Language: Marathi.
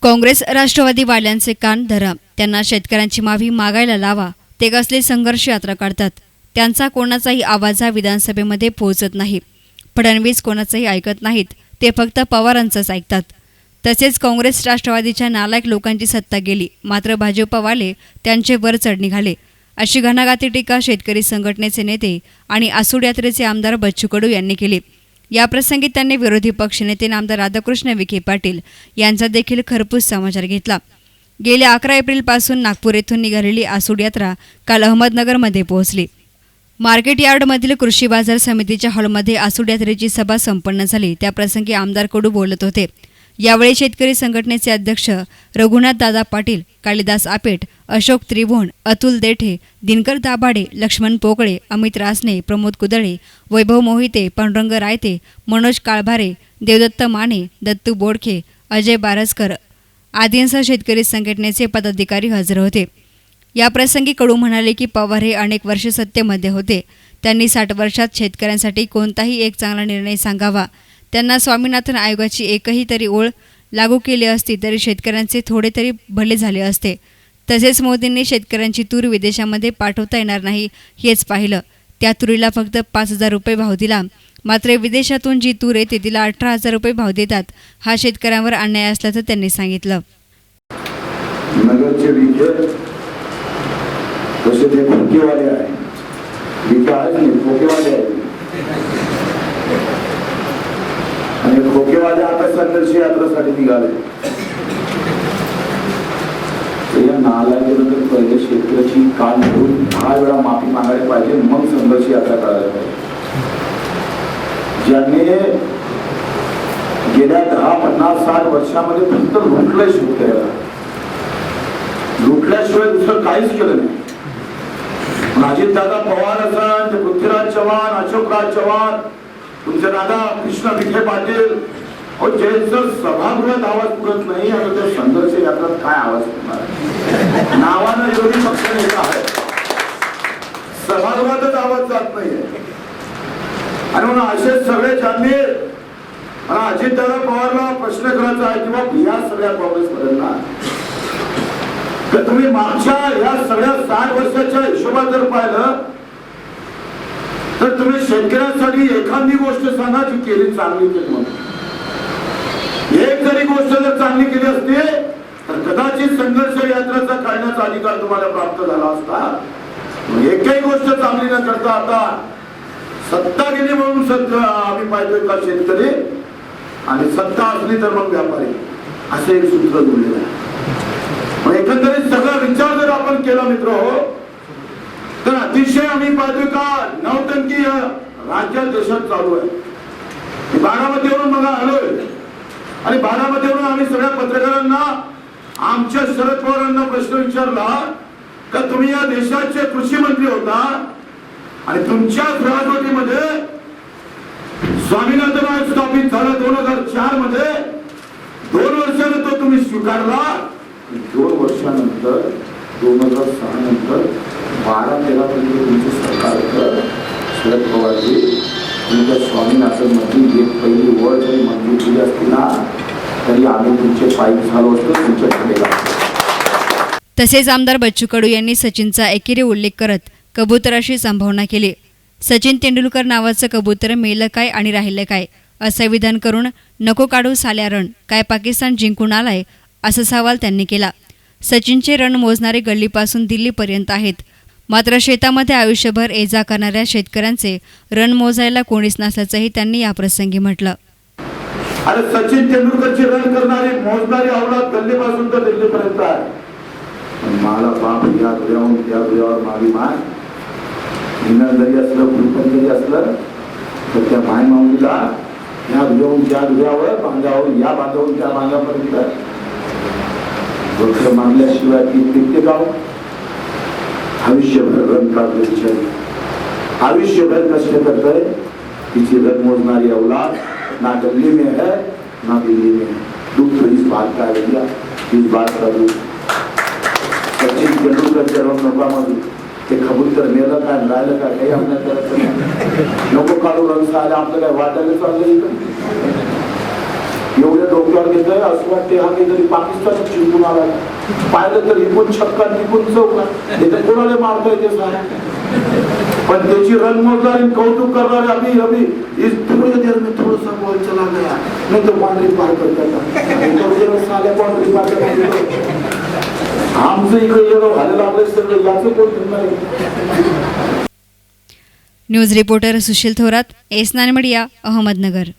काँग्रेस राष्ट्रवादी वाल्यांचे कान धरा, त्यांना शेतकऱ्यांची माफी मागायला लावा. ते कसली संघर्ष यात्रा काढतात. त्यांचा कोणाचाही आवाज हा विधानसभेमध्ये पोहोचत नाही. फडणवीस कोणाचंही ऐकत नाहीत, ते फक्त पवारांचंच ऐकतात. तसेच काँग्रेस राष्ट्रवादीच्या नालायक लोकांची सत्ता गेली, मात्र भाजपवाले त्यांचे वर चढ निघाले, अशी घणाघाती टीका शेतकरी संघटनेचे नेते आणि आसूड यात्रेचे आमदार बच्चू कडू यांनी केली. याप्रसंगी त्यांनी विरोधी पक्षनेते आमदार राधाकृष्ण विखे पाटील यांचा देखील खरपूस समाचार घेतला. गेल्या 11 एप्रिलपासून नागपूर येथून निघालेली आसूड यात्रा काल अहमदनगरमध्ये पोहोचली. मार्केट यार्डमधील कृषी बाजार समितीच्या हॉलमध्ये आसूड यात्रेची सभा संपन्न झाली. त्याप्रसंगी आमदार कडू बोलत होते. यावेळी शेतकरी संघटनेचे अध्यक्ष रघुनाथ दादा पाटील, कालिदास आपेट, अशोक त्रिभुवन, अतुल देठे, दिनकर दाभाडे, लक्ष्मण पोकळे, अमित रासने, प्रमोद कुदळे, वैभव मोहिते, पांडुरंग रायते, मनोज काळभारे, देवदत्त माने, दत्तू बोडखे, अजय बारसकर आदींसह शेतकरी संघटनेचे पदाधिकारी हजर होते. याप्रसंगी कडू म्हणाले की पवार हे अनेक वर्ष सत्तेमध्ये होते. त्यांनी 60 वर्षात शेतकऱ्यांसाठी कोणताही एक चांगला निर्णय सांगावा. त्यांना स्वामीनाथन आयोगाची एकही तरी ओळ लागू केली असती तरी शेतकऱ्यांचे थोडे तरी भले झाले असते. तसेच मोदींनी शेतकऱ्यांची तूर विदेशामध्ये पाठवता येणार नाही हेच पाहिलं. त्या तुरीला फक्त 5,000 रुपये भाव दिला, मात्र विदेशातून जी तूर येते तिला 18,000 रुपये भाव देतात. हा शेतकऱ्यांवर अन्याय असल्याचं त्यांनी सांगितलं. नगरचे विखे तसे ते खोकेवाले आहे, विकास नाही खोकेवाले आहे. आणि खोकेवाले आता संघर्ष यात्रेसाठी निघाले. या नालायकांनंतर पहिले शेतकऱ्याची कान धरून 10 वेळा माफी मागायला पाहिजे, मग संघर्ष यात्रा करायला पाहिजे. ज्यांनी गेल्या 10, 50, 60 वर्षामध्ये फक्त लुटलंय शेतकऱ्याला, लुटल्याशिवाय दुसरं काहीच केलं नाही. अजितदादा पवार असन, पृथ्वीराज चव्हाण, अशोकराज चव्हाण, तुमचे दादा कृष्ण विखे पाटील, ज्यांचं सभागृहात आवाज पुरत नाही आणि त्या संघर्ष यात्रात काय आवाज पुरणार? नावानं विरोधी पक्ष नेता आहे, सभागृहातच आवाज जात नाहीये. आणि म्हणून असे सगळे ज्यांनी अजितदादा पवारला प्रश्न करायचा आहे किंवा या सगळ्या काँग्रेसवाल्यांना, तर तुम्ही मागच्या या सगळ्या 60 वर्षाच्या हिशोबात जर पाहिलं तर तुम्ही शेतकऱ्यांसाठी एखादी गोष्ट सांगा जी केली चांगली केली म्हणून. एक जरी गोष्ट जर चांगली केली असते तर कदाचित संघर्ष यात्रेचा काढण्याचा अधिकार तुम्हाला प्राप्त झाला असता. एकही गोष्ट चांगली न करता आता सत्ता गेली म्हणून आम्ही पाहिजे का शेतकरी आणि सत्ता असली तर मग व्यापारी, असे एक सूत्र जुळलेलं आहे. एकंदरीत सगळा विचार जर आपण केला मित्र हो, तर अतिशय आम्ही पाहतो का नवटंकी राज्यात देशात चालू आहे. बारामतीवरून मला आलोय आणि बारामतीवरून आम्ही सगळ्या पत्रकारांना आमच्या शरद पवारांना प्रश्न विचारला का तुम्ही या देशाचे कृषी मंत्री होता आणि तुमच्याच राजवटीमध्ये स्वामीनाथन आयोग स्थापित झाला 2004 मध्ये. 2 वर्षाने तो तुम्ही स्वीकारला. 2 वर्षानंतर 2006 नंतर 12-13 पर्यंत तुमचे सरकार होतं. शरद पवारजी तुमच्या स्वामीनाथन मध्ये एक पहिली ओळ जरी मंजूर केली असती ना तरी आम्ही तुमचे पायी झालो असतो तुमच्याकडे. तसेच आमदार बच्चू कडू यांनी सचिनचा एकेरी उल्लेख करत कबूतराशी संभावना केली. सचिन तेंडुलकर नावाचं कबूतर मेलं काय आणि राहिलं काय असं विधान करून नको काढू साल्या रण, काय पाकिस्तान जिंकून आलाय असा सवाल त्यांनी केला. सचिनचे रण मोजणारे गल्लीपासून दिल्लीपर्यंत आहेत, मात्र शेतामध्ये आयुष्यभर ये-जा करणाऱ्या शेतकऱ्यांचे रण मोजायला कोणीच नसल्याचंही त्यांनी याप्रसंगी म्हटलं. अरे सचिन तेंडुलकरचे रण करणारी मोजणारी अवलाद गल्लीपासून तर दिल्लीपर्यंत आहे. मला बाप या दुर्याहून त्या दुर्यावर मावी माय इंधन जरी असलं, भूपण जरी असलं तर त्या माय माऊलीला या दुर्याहून त्या दुर्यावर बांधावून या बांधावून त्या बांधापर्यंत वृक्ष मानल्याशिवाय ती टिकते का? आयुष्यभर रण काढले, आयुष्यभर कष्ट करतोय. तिची रण मोजणारी अवलाद ना गल्ली में है ना दिल्ली में है. दुख तो इस बात का है, इस बात का दुख. सचिन तेंडुलकरच्या रणनोकामध्ये ते कबूतर मेलं काय राहिलं काय काही आपल्याला करायचं नाही. नको काढू रंग आले आपलं काय वाटायला चाललं इथं. एवढ्या डोक्यावर घेतलंय असं वाटते हा काहीतरी पाकिस्तान जिंकून आला. पाहिलं तर इकून छक्का तिकून चौका, कोणाला मारता येते पण त्याची रणमोजदारी कौतुक करणारे अभी इस थोड़ी देर में थोड़ा सा बॉल चला गया, नहीं तो बाउंड्री पार करता साल्या बाउंड्री पार करता. आमचं इकडे येणं झालेलं आपलं सगळं याचं कोण नाही. News reporter Sushil Thorat, S nine media, Ahmednagar.